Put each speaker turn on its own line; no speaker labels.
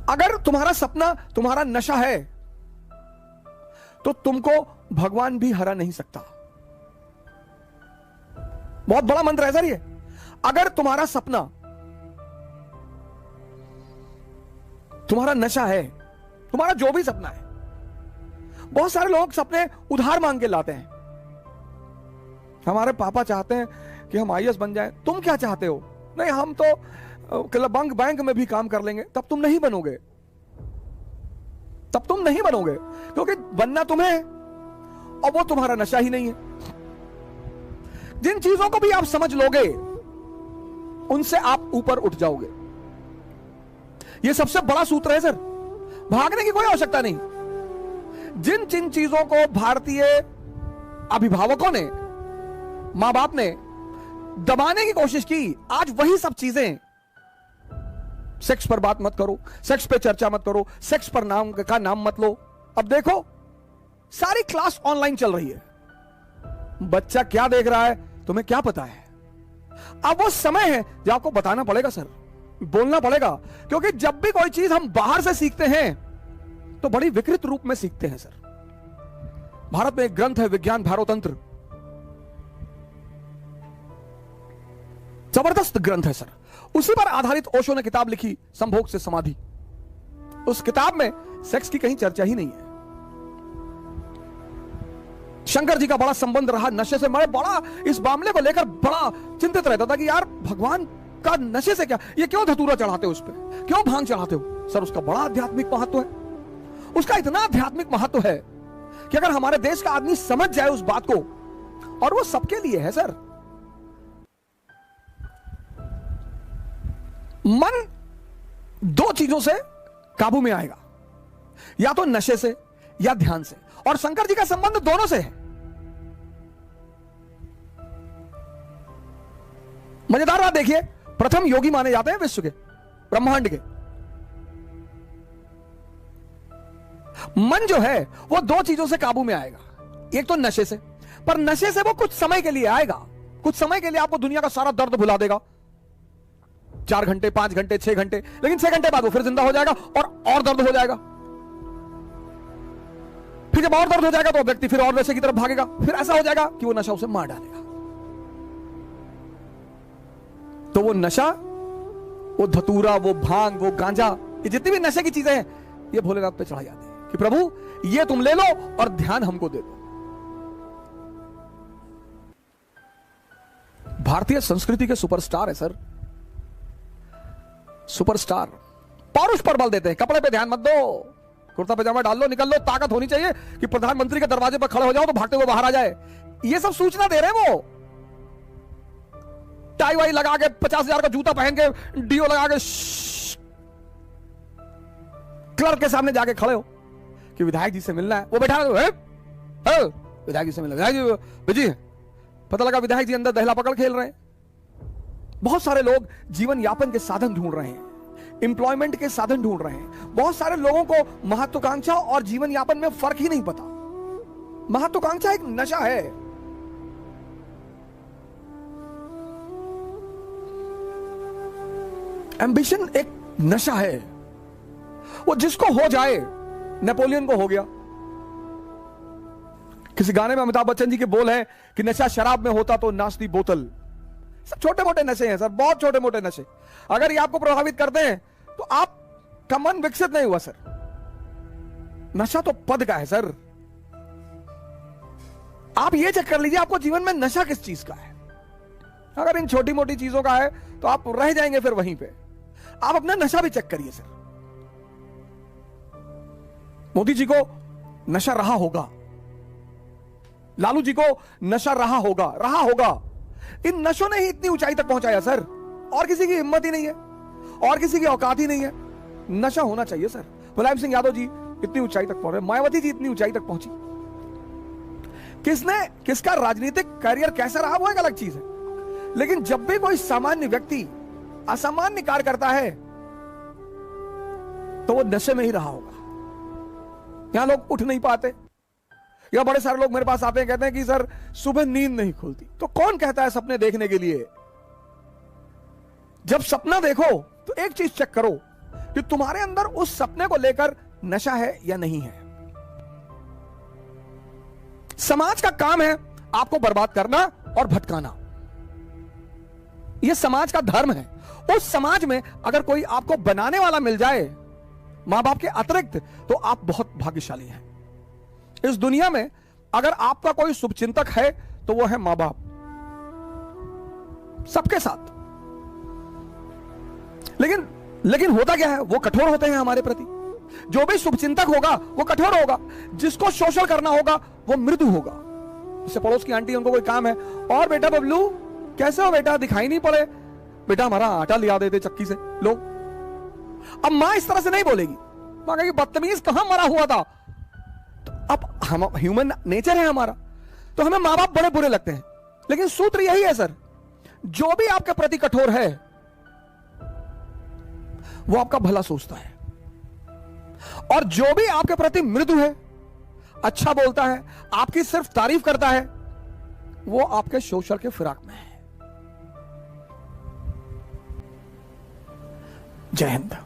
अगर तुम्हारा सपना तुम्हारा नशा है तो तुमको भगवान भी हरा नहीं सकता। बहुत बड़ा मंत्र है सर ये। अगर तुम्हारा सपना तुम्हारा नशा है, तुम्हारा जो भी सपना है, बहुत सारे लोग सपने उधार मांग के लाते हैं। हमारे पापा चाहते हैं कि हम आईएएस बन जाएं, तुम क्या चाहते हो? नहीं, हम तो बैंक में भी काम कर लेंगे। तब तुम नहीं बनोगे, तब तुम नहीं बनोगे, क्योंकि बनना तुम्हें है और वो तुम्हारा नशा ही नहीं है। जिन चीजों को भी आप समझ लोगे उनसे आप ऊपर उठ जाओगे। यह सबसे बड़ा सूत्र है सर, भागने की कोई आवश्यकता नहीं। जिन जिन चीजों को भारतीय अभिभावकों ने, मां बाप ने दबाने की कोशिश की, आज वही सब चीजें, सेक्स पर बात मत करो, सेक्स पे चर्चा मत करो, सेक्स पर नाम का नाम मत लो। अब देखो सारी क्लास ऑनलाइन चल रही है, बच्चा क्या देख रहा है तुम्हें क्या पता है? अब वो समय है जो आपको बताना पड़ेगा सर, बोलना पड़ेगा, क्योंकि जब भी कोई चीज हम बाहर से सीखते हैं तो बड़ी विकृत रूप में सीखते हैं सर। भारत में एक ग्रंथ है विज्ञान भारोतंत्र, जबरदस्त ग्रंथ है सर। उसी पर आधारित ओशो ने किताब लिखी संभोग से समाधि। उस किताब में सेक्स की कहीं चर्चा ही नहीं है। शंकर जी का बड़ा संबंध रहा नशे से। मैं बड़ा इस मामले को लेकर बड़ा चिंतित रहता था कि यार भगवान का नशे से क्या, ये क्यों धतूरा चढ़ाते हो उस पर, क्यों भांग चढ़ाते हो? सर उसका बड़ा आध्यात्मिक महत्व है, उसका इतना आध्यात्मिक महत्व है कि अगर हमारे देश का आदमी समझ जाए उस बात को, और वो सबके लिए है सर। मन दो चीजों से काबू में आएगा, या तो नशे से या ध्यान से, और शंकर जी का संबंध दोनों से है। मजेदार बात देखिए, प्रथम योगी माने जाते हैं विश्व के, ब्रह्मांड के। मन जो है वो दो चीजों से काबू में आएगा, एक तो नशे से, पर नशे से वो कुछ समय के लिए आएगा, कुछ समय के लिए आपको दुनिया का सारा दर्द भुला देगा, 4 घंटे 5 घंटे 6 घंटे, लेकिन 6 घंटे बाद वो फिर जिंदा हो जाएगा और दर्द हो जाएगा। फिर जब और दर्द हो जाएगा तो व्यक्ति फिर और नशे की तरफ भागेगा, फिर ऐसा हो जाएगा कि वो नशा उसे मार डालेगा। तो वो नशा, वो धतूरा, वो भांग, वो गांजा, ये जितनी भी नशे की चीजें हैं, ये भोलेनाथ पे चढ़ाई जाती है कि प्रभु ये तुम ले लो और ध्यान हमको दे दो। भारतीय संस्कृति के सुपरस्टार है सर, सुपरस्टार। पौरुष पर बल देते हैं, कपड़े पे ध्यान मत दो, कुर्ता पैजामा डाल लो, निकल लो। ताकत होनी चाहिए कि प्रधानमंत्री के दरवाजे पर खड़े हो जाओ तो भागते हुए बाहर आ जाए। ये सब सूचना दे रहे हैं वो। टाई वाई लगा के, 50,000 का जूता पहन के, डीओ लगा के क्लर्क के सामने जाके खड़े हो कि विधायक जी से मिलना है। वो बैठा है, विधायक जी से मिलना, विधायक जी बिजी है। पता लगा विधायक जी अंदर दहला पकड़ खेल रहे हैं। बहुत सारे लोग जीवन यापन के साधन ढूंढ रहे हैं, एम्प्लॉयमेंट के साधन ढूंढ रहे हैं। बहुत सारे लोगों को महत्वाकांक्षा और जीवन यापन में फर्क ही नहीं पता। महत्वाकांक्षा एक नशा है। एम्बिशन एक नशा है, वो जिसको हो जाए। नेपोलियन को हो गया। किसी गाने में अमिताभ बच्चन जी के बोल हैं कि नशा शराब में होता तो नाचती बोतल। सब छोटे मोटे नशे हैं सर, बहुत छोटे मोटे नशे। अगर ये आपको प्रभावित करते हैं तो आपका मन विकसित नहीं हुआ सर। नशा तो पद का है सर। आप ये चेक कर लीजिए आपको जीवन में नशा किस चीज का है। अगर इन छोटी मोटी चीजों का है तो आप रह जाएंगे फिर वहीं पे। आप अपना नशा भी चेक करिए सर। मोदी जी को नशा रहा होगा, लालू जी को नशा रहा होगा। इन नशों ने ही इतनी ऊंचाई तक पहुंचाया सर। और किसी की हिम्मत ही नहीं है, और किसी की औकात ही नहीं है। नशा होना चाहिए सर। मुलायम सिंह यादव जी इतनी ऊंचाई तक पहुंचे, मायावती जी इतनी ऊंचाई तक पहुंची। किसका राजनीतिक करियर कैसा रहा वो एक अलग चीज है, लेकिन जब भी कोई सामान्य व्यक्ति असामान्य कार्य करता है तो वो नशे में ही रहा होगा। यहां लोग उठ नहीं पाते, या बड़े सारे लोग मेरे पास आते हैं, कहते हैं कि सर सुबह नींद नहीं खुलती। तो कौन कहता है सपने देखने के लिए? जब सपना देखो तो एक चीज चेक करो कि तुम्हारे अंदर उस सपने को लेकर नशा है या नहीं है। समाज का काम है आपको बर्बाद करना और भटकाना, यह समाज का धर्म है। उस समाज में अगर कोई आपको बनाने वाला मिल जाए मां बाप के अतिरिक्त, तो आप बहुत भाग्यशाली हैं। इस दुनिया में अगर आपका कोई शुभचिंतक है तो वो है मां बाप, सबके साथ। लेकिन होता क्या है, वो कठोर होते हैं हमारे प्रति। जो भी शुभचिंतक होगा वो कठोर होगा, जिसको शोषण करना होगा वो मृदु होगा। जैसे पड़ोस की आंटी, उनको कोई काम है, और बेटा बबलू कैसे हो बेटा, दिखाई नहीं पड़े, बेटा हमारा आटा लिया देते चक्की से लो। अब मां इस तरह से नहीं बोलेगी, मां कहेगी बदतमीज कहां मरा हुआ था। तो अब हम ह्यूमन नेचर है हमारा, तो हमें मां बाप बड़े बुरे लगते हैं। लेकिन सूत्र यही है सर, जो भी आपके प्रति कठोर है वो आपका भला सोचता है, और जो भी आपके प्रति मृदु है, अच्छा बोलता है, आपकी सिर्फ तारीफ करता है, वो आपके शोषण के फिराक में है। जय हिंद।